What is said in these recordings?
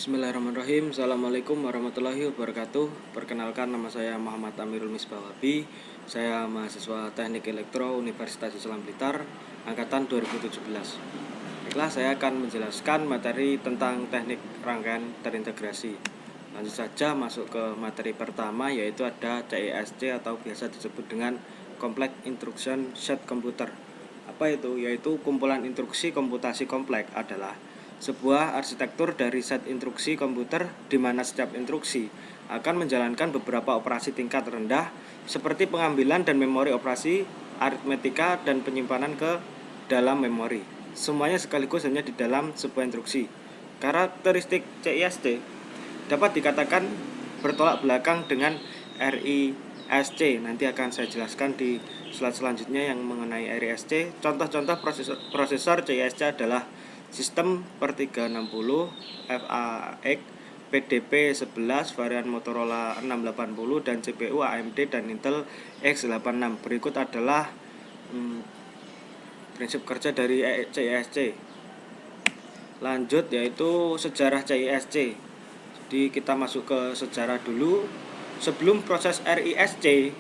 Bismillahirrahmanirrahim. Assalamualaikum warahmatullahi wabarakatuh. Perkenalkan, nama saya Muhammad Amirul Misbawabi. Saya mahasiswa Teknik Elektro Universitas Islam Blitar, angkatan 2017. Baiklah, saya akan menjelaskan materi tentang teknik rangkaian terintegrasi. Lanjut saja masuk ke materi pertama, yaitu ada CISC atau biasa disebut dengan Complex Instruction Set Computer. Apa itu? Yaitu kumpulan instruksi komputasi kompleks adalah sebuah arsitektur dari set instruksi komputer di mana setiap instruksi akan menjalankan beberapa operasi tingkat rendah seperti pengambilan dan memori operasi, aritmetika, dan penyimpanan ke dalam memori. Semuanya sekaligus hanya di dalam sebuah instruksi. Karakteristik CISC dapat dikatakan bertolak belakang dengan RISC. Nanti akan saya jelaskan di slide selanjutnya yang mengenai RISC. Contoh-contoh prosesor CISC adalah sistem per 360, FAX, PDP-11, varian Motorola 680, dan CPU AMD dan Intel X86. Berikut adalah prinsip kerja dari CISC. Lanjut, yaitu sejarah CISC. Jadi kita masuk ke sejarah dulu. Sebelum proses RISC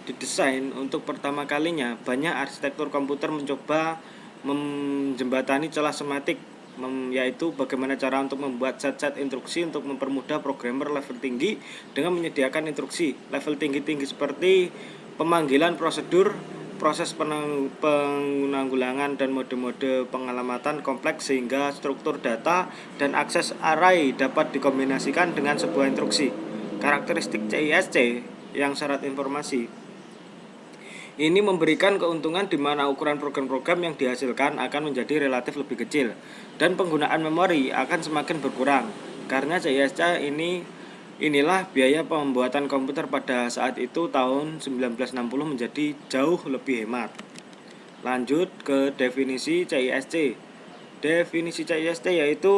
didesain untuk pertama kalinya, banyak arsitektur komputer mencoba menjembatani celah semantik, yaitu bagaimana cara untuk membuat set-set instruksi untuk mempermudah programmer level tinggi dengan menyediakan instruksi level tinggi-tinggi seperti pemanggilan prosedur, proses penanggulangan, dan mode-mode pengalamatan kompleks sehingga struktur data dan akses array dapat dikombinasikan dengan sebuah instruksi. Karakteristik CISC yang syarat informasi ini memberikan keuntungan di mana ukuran program-program yang dihasilkan akan menjadi relatif lebih kecil dan penggunaan memori akan semakin berkurang. Karena CISC inilah biaya pembuatan komputer pada saat itu tahun 1960 menjadi jauh lebih hemat. Lanjut ke definisi CISC. Definisi CISC yaitu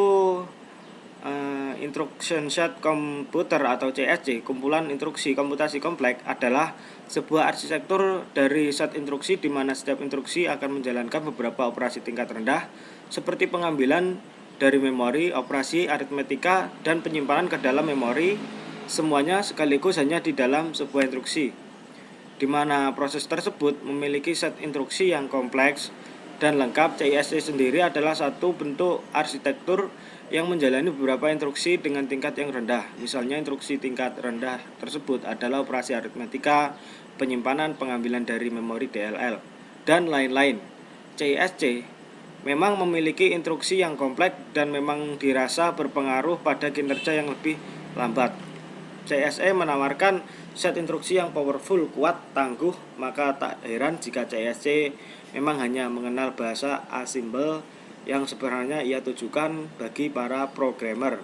Instruction Set Computer atau CSC, kumpulan instruksi komputasi kompleks, adalah sebuah arsitektur dari set instruksi di mana setiap instruksi akan menjalankan beberapa operasi tingkat rendah seperti pengambilan dari memori, operasi aritmetika, dan penyimpanan ke dalam memori, semuanya sekaligus hanya di dalam sebuah instruksi, di mana proses tersebut memiliki set instruksi yang kompleks dan lengkap. CISC sendiri adalah satu bentuk arsitektur yang menjalani beberapa instruksi dengan tingkat yang rendah. Misalnya instruksi tingkat rendah tersebut adalah operasi aritmetika, penyimpanan, pengambilan dari memori DLL, dan lain-lain. CISC memang memiliki instruksi yang kompleks dan memang dirasa berpengaruh pada kinerja yang lebih lambat. CISC menawarkan set instruksi yang powerful, kuat, tangguh, maka tak heran jika CISC memang hanya mengenal bahasa asimbol yang sebenarnya ia tujukan bagi para programmer.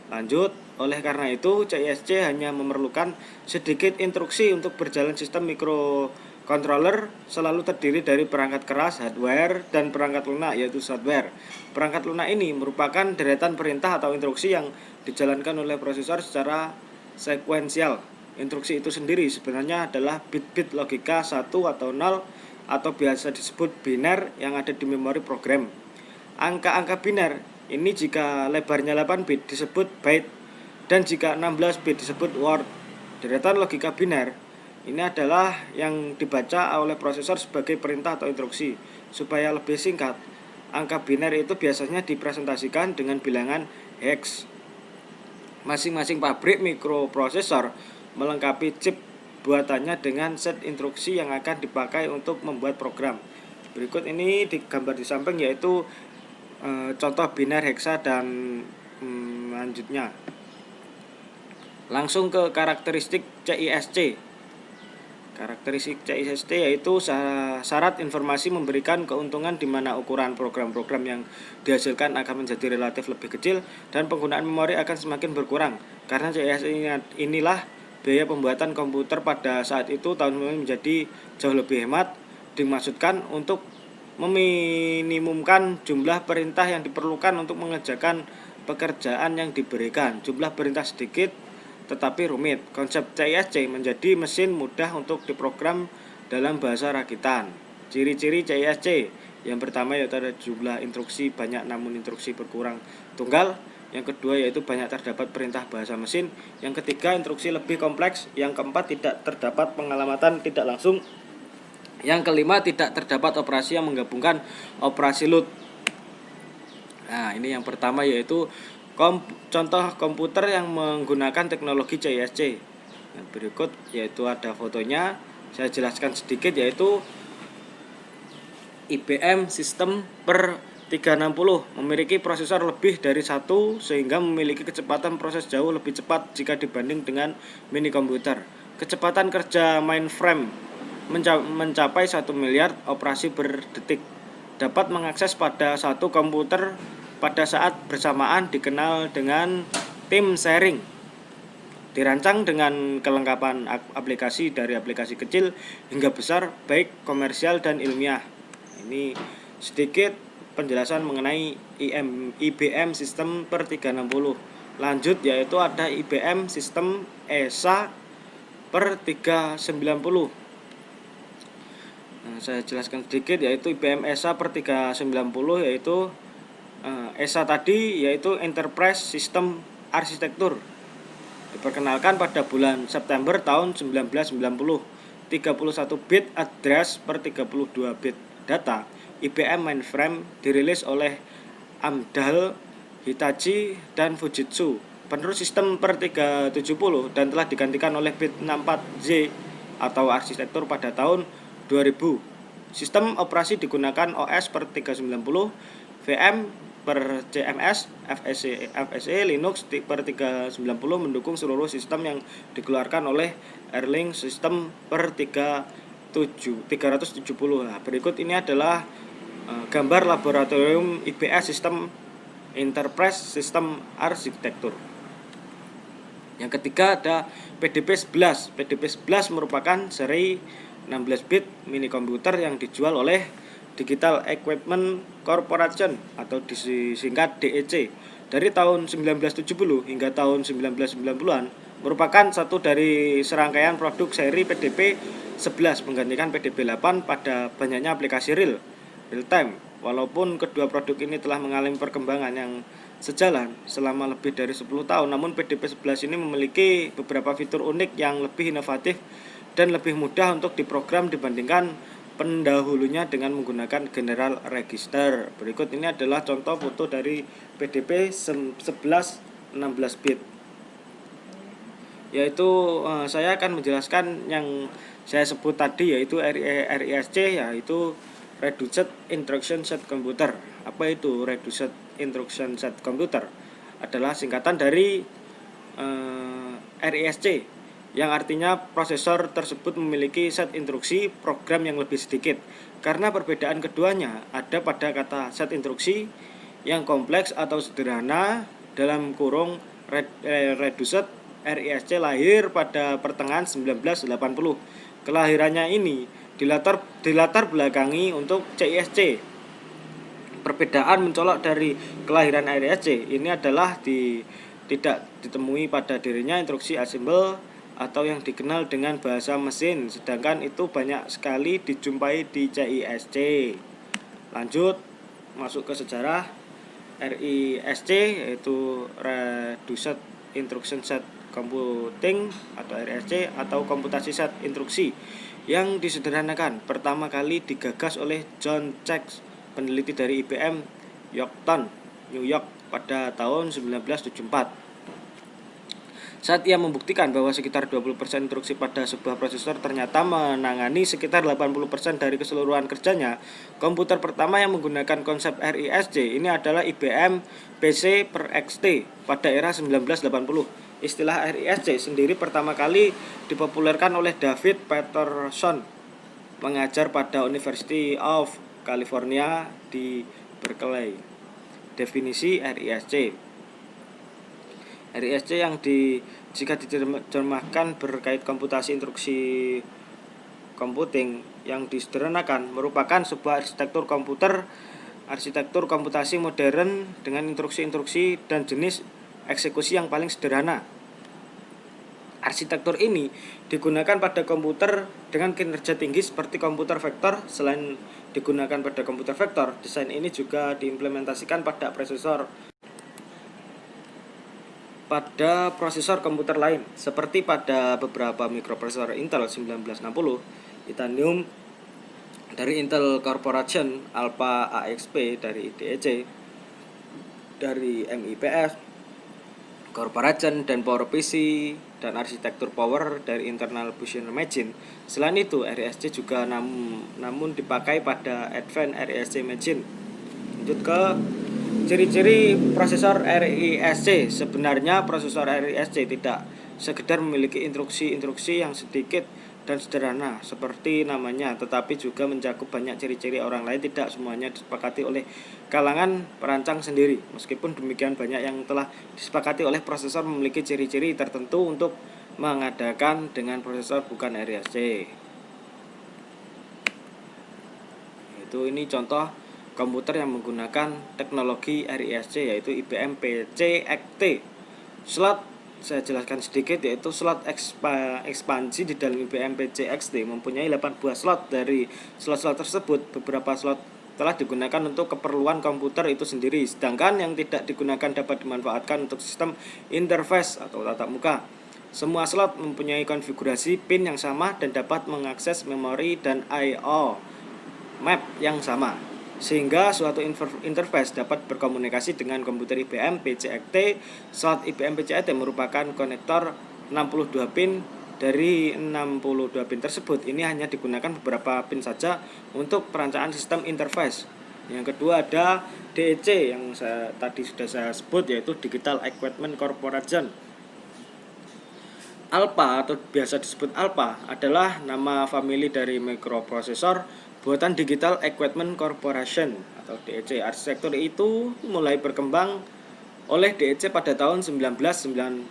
Lanjut, oleh karena itu CISC hanya memerlukan sedikit instruksi untuk berjalan. Sistem microcontroller selalu terdiri dari perangkat keras, hardware, dan perangkat lunak, yaitu software. Perangkat lunak ini merupakan deretan perintah atau instruksi yang dijalankan oleh prosesor secara sekuensial. Instruksi itu sendiri sebenarnya adalah bit-bit logika 1 atau 0 atau biasa disebut biner yang ada di memori program. Angka-angka biner ini jika lebarnya 8 bit disebut byte dan jika 16 bit disebut word. Deretan logika biner ini adalah yang dibaca oleh prosesor sebagai perintah atau instruksi. Supaya lebih singkat, angka biner itu biasanya dipresentasikan dengan bilangan hex. Masing-masing pabrik mikroprosesor melengkapi chip buatannya dengan set instruksi yang akan dipakai untuk membuat program. Berikut ini digambar di samping, yaitu contoh biner, hexa, dan lanjutnya. Langsung ke karakteristik CISC. Karakteristik CISC yaitu syarat informasi memberikan keuntungan di mana ukuran program-program yang dihasilkan akan menjadi relatif lebih kecil dan penggunaan memori akan semakin berkurang. Karena CISC inilah biaya pembuatan komputer pada saat itu tahun menjadi jauh lebih hemat, dimaksudkan untuk meminimumkan jumlah perintah yang diperlukan untuk mengerjakan pekerjaan yang diberikan. Jumlah perintah sedikit tetapi rumit. Konsep CISC menjadi mesin mudah untuk diprogram dalam bahasa rakitan. Ciri-ciri CISC: yang pertama yaitu ada jumlah instruksi banyak namun instruksi berkurang tunggal. Yang kedua yaitu banyak terdapat perintah bahasa mesin. Yang ketiga instruksi lebih kompleks. Yang keempat tidak terdapat pengalamatan tidak langsung. Yang kelima tidak terdapat operasi yang menggabungkan operasi load. Nah, ini yang pertama yaitu contoh komputer yang menggunakan teknologi CISC. Yang berikut yaitu ada fotonya. Saya jelaskan sedikit yaitu IBM System per 360 memiliki prosesor lebih dari satu sehingga memiliki kecepatan proses jauh lebih cepat jika dibanding dengan mini komputer. Kecepatan kerja mainframe mencapai 1 miliar operasi per detik. Dapat mengakses pada satu komputer pada saat bersamaan dikenal dengan tim sharing. Dirancang dengan kelengkapan aplikasi dari aplikasi kecil hingga besar baik komersial dan ilmiah. Ini sedikit penjelasan mengenai IBM System per 360. Lanjut yaitu ada IBM System ESA per 390. Saya jelaskan sedikit yaitu IBM ESA per 390 yaitu ESA tadi yaitu Enterprise System Architecture. Diperkenalkan pada bulan September tahun 1990. 31 bit address per 32 bit data. IBM mainframe dirilis oleh Amdahl, Hitachi, dan Fujitsu. Penerus sistem per 370 dan telah digantikan oleh bit 64Z atau arsitektur pada tahun 2000. Sistem operasi digunakan OS per 390, VM per CMS, FSE Linux per 390 mendukung seluruh sistem yang dikeluarkan oleh Erlang System per 370. Nah, berikut ini adalah gambar laboratorium IBS System Enterprise System Architecture. Yang ketiga ada PDP-11. PDP-11 merupakan seri 16 bit mini komputer yang dijual oleh Digital Equipment Corporation atau disingkat DEC dari tahun 1970 hingga tahun 1990-an merupakan satu dari serangkaian produk seri PDP-11 menggantikan PDP-8 pada banyaknya aplikasi real time. Walaupun kedua produk ini telah mengalami perkembangan yang sejalan selama lebih dari 10 tahun, namun PDP-11 ini memiliki beberapa fitur unik yang lebih inovatif dan lebih mudah untuk diprogram dibandingkan pendahulunya dengan menggunakan General Register. Berikut ini adalah contoh foto dari PDP 11 16 bit. Yaitu saya akan menjelaskan yang saya sebut tadi yaitu RISC yaitu Reduced Instruction Set Computer. Apa itu Reduced Instruction Set Computer? Adalah singkatan dari RISC yang artinya prosesor tersebut memiliki set instruksi program yang lebih sedikit. Karena perbedaan keduanya ada pada kata set instruksi yang kompleks atau sederhana dalam kurung Reduced. RISC lahir pada pertengahan 1980. Kelahirannya ini dilatar belakangi untuk CISC. Perbedaan mencolok dari kelahiran RISC ini adalah tidak ditemui pada dirinya instruksi assemble atau yang dikenal dengan bahasa mesin, sedangkan itu banyak sekali dijumpai di CISC. Lanjut masuk ke sejarah. RISC yaitu Reduced Instruction Set Computing atau RISC atau komputasi set instruksi yang disederhanakan pertama kali digagas oleh John Cheeks, peneliti dari IBM Yorktown, New York pada tahun 1974. Saat ia membuktikan bahwa sekitar 20% instruksi pada sebuah prosesor ternyata menangani sekitar 80% dari keseluruhan kerjanya, komputer pertama yang menggunakan konsep RISC ini adalah IBM PC per XT pada era 1980. Istilah RISC sendiri pertama kali dipopulerkan oleh David Peterson, mengajar pada University of California di Berkeley. Definisi RISC. RISC yang jika diterjemahkan berkait komputasi instruksi computing yang disederhanakan merupakan sebuah arsitektur komputasi modern dengan instruksi-instruksi dan jenis eksekusi yang paling sederhana. Arsitektur ini digunakan pada komputer dengan kinerja tinggi seperti komputer vektor. Selain digunakan pada komputer vektor, desain ini juga diimplementasikan pada prosesor pada prosesor komputer lain, seperti pada beberapa mikroprosesor Intel 1960, Titanium dari Intel Corporation, Alpha AXP dari DEC, dari MIPS Corporation, dan PowerPC dan arsitektur power dari Internal Fusion Machine. Selain itu, RISC juga namun dipakai pada Advanced RISC Machine. Lanjut ke ciri-ciri prosesor RISC. Sebenarnya prosesor RISC tidak sekedar memiliki instruksi-instruksi yang sedikit dan sederhana seperti namanya, tetapi juga mencakup banyak ciri-ciri orang lain. Tidak semuanya disepakati oleh kalangan perancang sendiri. Meskipun demikian, banyak yang telah disepakati oleh prosesor memiliki ciri-ciri tertentu untuk mengadakan dengan prosesor bukan RISC. Ini contoh komputer yang menggunakan teknologi RISC, yaitu IBM PCXT. Slot saya jelaskan sedikit, yaitu slot ekspansi di dalam IBM PCXT mempunyai 8 buah slot. Dari slot-slot tersebut, beberapa slot telah digunakan untuk keperluan komputer itu sendiri, sedangkan yang tidak digunakan dapat dimanfaatkan untuk sistem interface atau tatap muka. Semua slot mempunyai konfigurasi pin yang sama dan dapat mengakses memori dan I/O map yang sama, sehingga suatu interface dapat berkomunikasi dengan komputer IBM PCXT. Slot IBM PCXT merupakan konektor 62 pin. Dari 62 pin tersebut, ini hanya digunakan beberapa pin saja untuk perancangan sistem interface. Yang kedua ada DEC yang tadi sudah saya sebut, yaitu Digital Equipment Corporation. Alpha atau biasa disebut Alpha adalah nama famili dari mikroprosesor buatan Digital Equipment Corporation atau DEC. Arsitektur itu mulai berkembang oleh DEC pada tahun 1989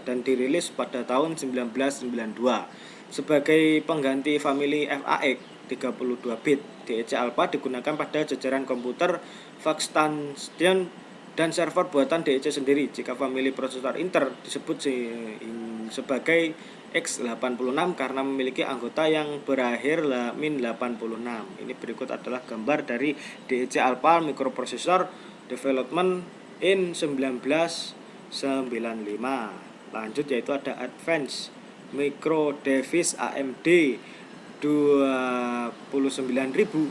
dan dirilis pada tahun 1992 sebagai pengganti famili FAX 32 bit. DEC Alpha digunakan pada jajaran komputer workstation dan server buatan DEC sendiri. Jika famili prosesor Intel disebut sebagai X86 karena memiliki anggota yang berakhir -86. Ini berikut adalah gambar dari DEC Alpha Microprocessor Development in 1995. Lanjut, yaitu ada Advanced Micro Device AMD 29000.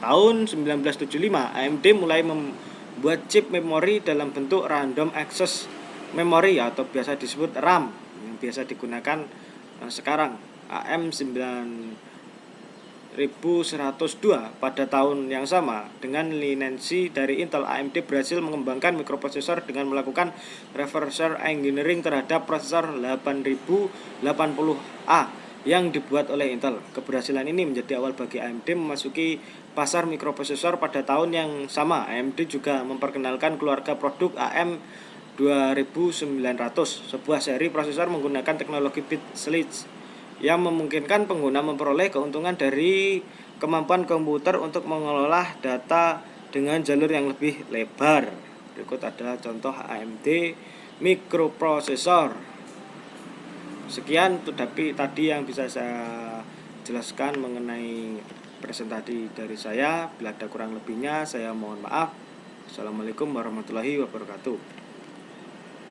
Tahun 1975 AMD mulai membuat chip memori dalam bentuk Random Access Memory atau biasa disebut RAM, yang biasa digunakan sekarang, AM9102. Pada tahun yang sama, dengan lisensi dari Intel, AMD berhasil mengembangkan mikroprosesor dengan melakukan reverse engineering terhadap prosesor 8080A yang dibuat oleh Intel. Keberhasilan ini menjadi awal bagi AMD memasuki pasar mikroprosesor. Pada tahun yang sama, AMD juga memperkenalkan keluarga produk AM2900, sebuah seri prosesor menggunakan teknologi bit switch yang memungkinkan pengguna memperoleh keuntungan dari kemampuan komputer untuk mengelola data dengan jalur yang lebih lebar. Berikut adalah contoh AMD mikroprosesor. Sekian tadi yang bisa saya jelaskan mengenai presentasi dari saya. Bila ada kurang lebihnya, saya mohon maaf. Assalamualaikum warahmatullahi wabarakatuh.